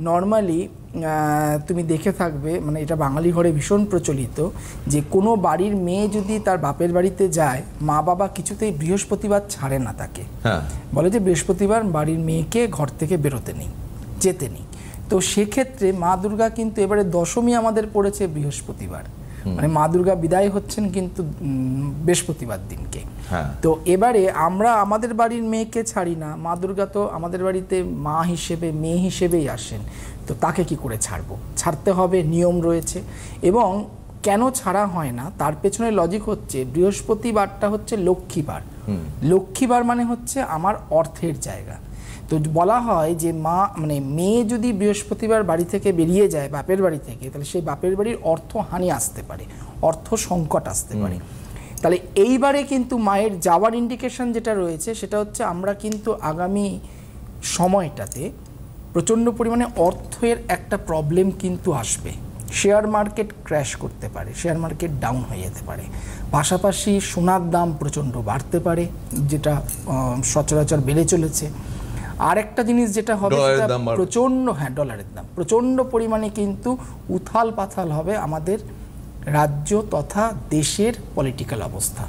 Normally তুমি দেখে থাকবে মানে এটা বাঙালি ঘরে ভীষণ প্রচলিত যে কোনো বাড়ির মেয়ে যদি তার বাপের বাড়িতে যায় মা বাবা কিছুতেই বৃহস্পতিবার ছাড়ে না তাকে। বলে যে বৃহস্পতিবার বাড়ির মেয়েকে ঘর থেকে বেরোতে নেই, যেতে নেই। তো সেক্ষেত্রে মা দুর্গা কিন্তু এবারে দশমী আমাদের পড়েছে বৃহস্পতিবার, মানে মা দুর্গা বিদায় হচ্ছেন কিন্তু বৃহস্পতিবার দিনকে। তো এবারে আমরা আমাদের বাড়ির মেয়েকে ছাড়ি না, মা দুর্গা তো আমাদের বাড়িতে মা হিসেবে মেয়ে হিসেবেই আসেন, তো তাকে কি করে ছাড়বো? ছাড়তে হবে, নিয়ম রয়েছে। এবং কেন ছাড়া হয় না তার পেছনে লজিক হচ্ছে বৃহস্পতিবারটা হচ্ছে লক্ষ্মীবার। লক্ষ্মীবার মানে হচ্ছে আমার অর্থের জায়গা। তো বলা হয় যে মা মানে মেয়ে যদি বৃহস্পতিবার বাড়ি থেকে বেরিয়ে যায় বাপের বাড়ি থেকে, তাহলে সেই বাপের বাড়ির অর্থহানি আসতে পারে, অর্থ সংকট আসতে পারে। তাহলে এইবারে কিন্তু মায়ের যাওয়ার ইন্ডিকেশন যেটা রয়েছে সেটা হচ্ছে আমরা কিন্তু আগামী সময়টাতে প্রচণ্ড পরিমাণে অর্থের একটা প্রবলেম কিন্তু আসবে। শেয়ার মার্কেট ক্র্যাশ করতে পারে, শেয়ার মার্কেট ডাউন হয়ে যেতে পারে, পাশাপাশি সোনার দাম প্রচণ্ড বাড়তে পারে, যেটা সচরাচর বেড়ে চলেছে। আর একটা জিনিস যেটা হবে প্রচণ্ড, ডলারের দাম প্রচণ্ড পরিমাণে কিন্তু উথাল পাথাল হবে আমাদের রাজ্য তথা দেশের পলিটিক্যাল অবস্থা।